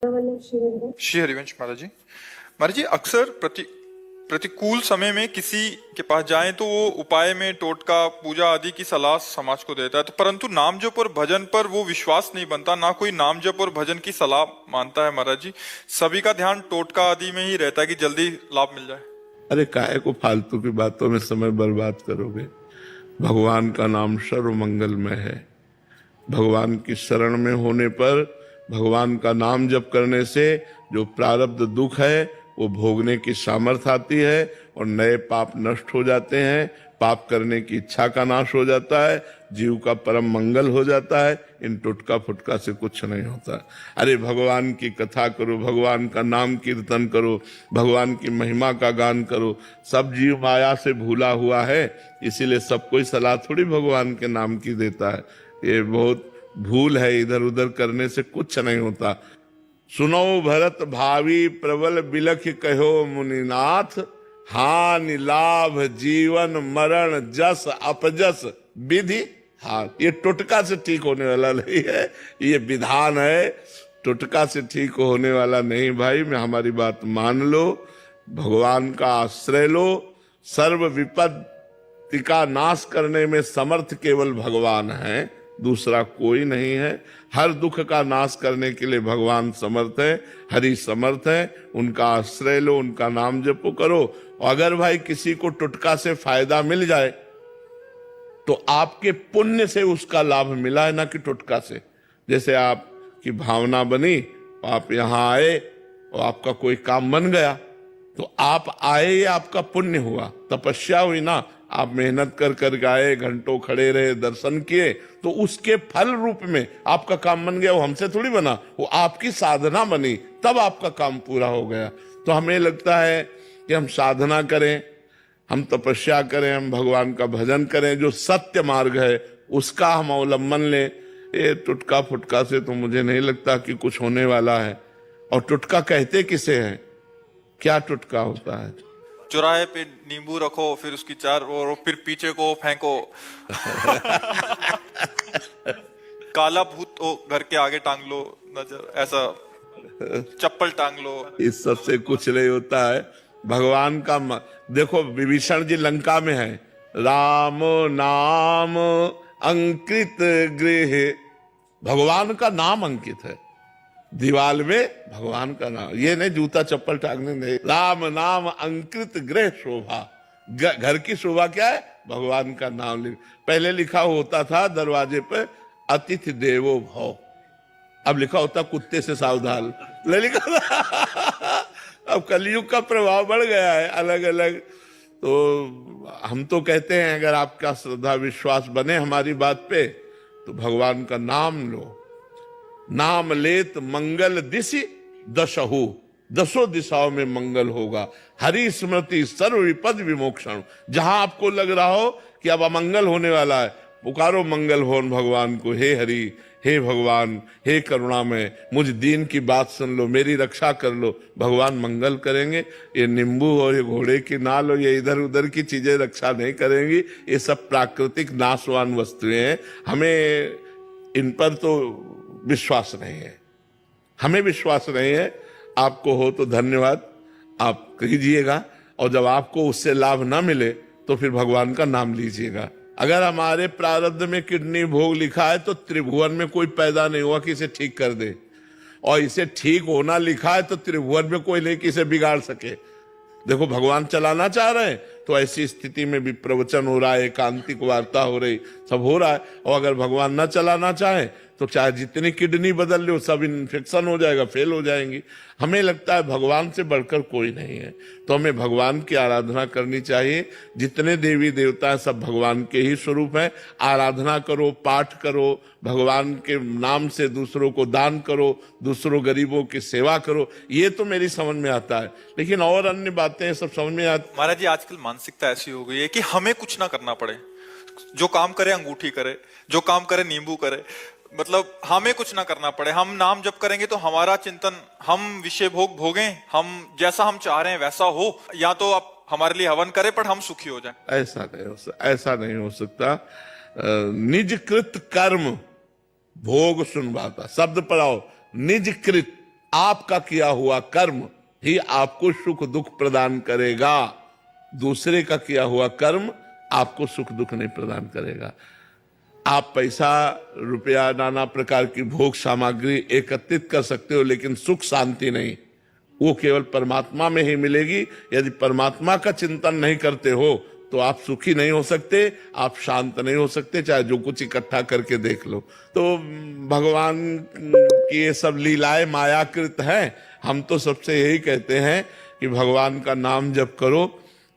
श्री हरिवंश महाराज जी अक्सर प्रतिकूल समय में किसी के पास जाएं तो वो उपाय में टोटका पूजा आदि की सलाह समाज को देता है, तो परंतु नाम जप और भजन पर वो विश्वास नहीं बनता, ना कोई नाम जप और भजन की सलाह मानता है। महाराज जी, सभी का ध्यान टोटका आदि में ही रहता है कि जल्दी लाभ मिल जाए। अरे काहे को फालतू की बातों में समय बर्बाद करोगे। भगवान का नाम सर्व मंगलमय है। भगवान की शरण में होने पर, भगवान का नाम जप करने से जो प्रारब्ध दुख है वो भोगने की सामर्थ्य आती है और नए पाप नष्ट हो जाते हैं। पाप करने की इच्छा का नाश हो जाता है, जीव का परम मंगल हो जाता है। इन टुटका फुटका से कुछ नहीं होता। अरे भगवान की कथा करो, भगवान का नाम कीर्तन करो, भगवान की महिमा का गान करो। सब जीव माया से भूला हुआ है, इसीलिए सब कोई सलाह थोड़ी भगवान के नाम की देता है। ये बहुत भूल है, इधर उधर करने से कुछ नहीं होता। सुनो भरत भावी प्रबल बिलख कहो मुनिनाथ, हानि लाभ जीवन मरण जस अपजस विधि हाथ। ये टुटका से ठीक होने वाला नहीं है, ये विधान है। टुटका से ठीक होने वाला नहीं भाई, मैं हमारी बात मान लो, भगवान का आश्रय लो। सर्व विपत्ति का नाश करने में समर्थ केवल भगवान है, दूसरा कोई नहीं है। हर दुख का नाश करने के लिए भगवान समर्थ है, हरि समर्थ है। उनका आश्रय लो, उनका नाम जपो करो। अगर भाई किसी को टुटका से फायदा मिल जाए तो आपके पुण्य से उसका लाभ मिला है, ना कि टुटका से। जैसे आपकी भावना बनी, आप यहां आए और आपका कोई काम बन गया, तो आप आए, ये आपका पुण्य हुआ, तपस्या हुई ना। आप मेहनत कर आए, घंटों खड़े रहे, दर्शन किए, तो उसके फल रूप में आपका काम बन गया। वो हमसे थोड़ी बना, वो आपकी साधना बनी, तब आपका काम पूरा हो गया। तो हमें लगता है कि हम साधना करें, हम तपस्या करें, हम भगवान का भजन करें, जो सत्य मार्ग है उसका हम अवलंबन लें। ये टुटका फुटका से तो मुझे नहीं लगता कि कुछ होने वाला है। और टुटका कहते किसे हैं, क्या टुटका होता है? चौराहे पे नींबू रखो, फिर उसकी चार और फिर पीछे को फेंको। काला भूत तो घर के आगे टांग लो, नजर ऐसा चप्पल टांग लो। इस सब से कुछ नहीं होता है। भगवान का देखो, विभीषण जी लंका में है, राम नाम अंकित गृह, भगवान का नाम अंकित है दीवाल में, भगवान का नाम। ये नहीं जूता चप्पल टांगने नहीं, राम नाम अंकित गृह शोभा। घर की शोभा क्या है? भगवान का नाम पहले लिखा होता था दरवाजे पे, अतिथि देवो भव। अब लिखा होता कुत्ते से सावधान, नहीं लिखा था। अब कलयुग का प्रभाव बढ़ गया है अलग अलग। तो हम तो कहते हैं, अगर आपका श्रद्धा विश्वास बने हमारी बात पे, तो भगवान का नाम लो। नाम लेत मंगल दिशि दशहु, दसों दिशाओं में मंगल होगा। हरि स्मृति सर्व विपद विमोक्षण। जहां आपको लग रहा हो कि अब अमंगल होने वाला है, पुकारो मंगल भवन भगवान को, हे हरि, हे भगवान, हे करुणामय, मुझ दीन की बात सुन लो, मेरी रक्षा कर लो। भगवान मंगल करेंगे। ये नींबू और ये घोड़े की नाल और ये इधर उधर की चीजें रक्षा नहीं करेंगी। ये सब प्राकृतिक नाशवान वस्तुएं हैं, हमें इन पर तो विश्वास नहीं है, हमें विश्वास नहीं है। आपको हो तो धन्यवाद, आप कीजिएगा, और जब आपको उससे लाभ ना मिले तो फिर भगवान का नाम लीजिएगा। अगर हमारे प्रारब्ध में किडनी भोग लिखा है तो त्रिभुवन में कोई पैदा नहीं हुआ कि इसे ठीक कर दे, और इसे ठीक होना लिखा है तो त्रिभुवन में कोई नहीं कि इसे बिगाड़ सके। देखो, भगवान चलाना चाह रहे हैं तो ऐसी स्थिति में भी प्रवचन हो रहा है, एकांतिक वार्ता हो रही, सब हो रहा है। और अगर भगवान न चलाना चाहे तो चाहे जितनी किडनी बदल लो, सब इन्फेक्शन हो जाएगा, फेल हो जाएंगी। हमें लगता है भगवान से बढ़कर कोई नहीं है, तो हमें भगवान की आराधना करनी चाहिए। जितने देवी देवता हैं सब भगवान के ही स्वरूप हैं। आराधना करो, पाठ करो, भगवान के नाम से दूसरों को दान करो, दूसरों गरीबों की सेवा करो। ये तो मेरी समझ में आता है, लेकिन और अन्य बातें सब समझ में आती। महाराज जी, आजकल मानसिकता ऐसी हो गई है कि हमें कुछ ना करना पड़े, जो काम करे अंगूठी करे, जो काम करे नींबू करे, मतलब हमें कुछ ना करना पड़े। हम नाम जप करेंगे तो हमारा चिंतन, हम विषय भोग भोगें, हम जैसा हम चाह रहे हैं वैसा हो, या तो आप हमारे लिए हवन करें पर हम सुखी हो जाएं। ऐसा नहीं हो सकता। निज कृत कर्म भोग सुनवाता, शब्द पढ़ाओ, निज कृत आपका किया हुआ कर्म ही आपको सुख दुख प्रदान करेगा। दूसरे का किया हुआ कर्म आपको सुख दुख नहीं प्रदान करेगा। आप पैसा रुपया नाना प्रकार की भोग सामग्री एकत्रित कर सकते हो, लेकिन सुख शांति नहीं, वो केवल परमात्मा में ही मिलेगी। यदि परमात्मा का चिंतन नहीं करते हो तो आप सुखी नहीं हो सकते, आप शांत नहीं हो सकते, चाहे जो कुछ इकट्ठा करके देख लो। तो भगवान की ये सब लीलाएं मायाकृत हैं। हम तो सबसे यही कहते हैं कि भगवान का नाम जप करो,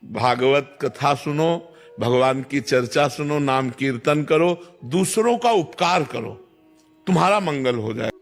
भागवत कथा सुनो, भगवान की चर्चा सुनो, नाम कीर्तन करो, दूसरों का उपकार करो, तुम्हारा मंगल हो जाए।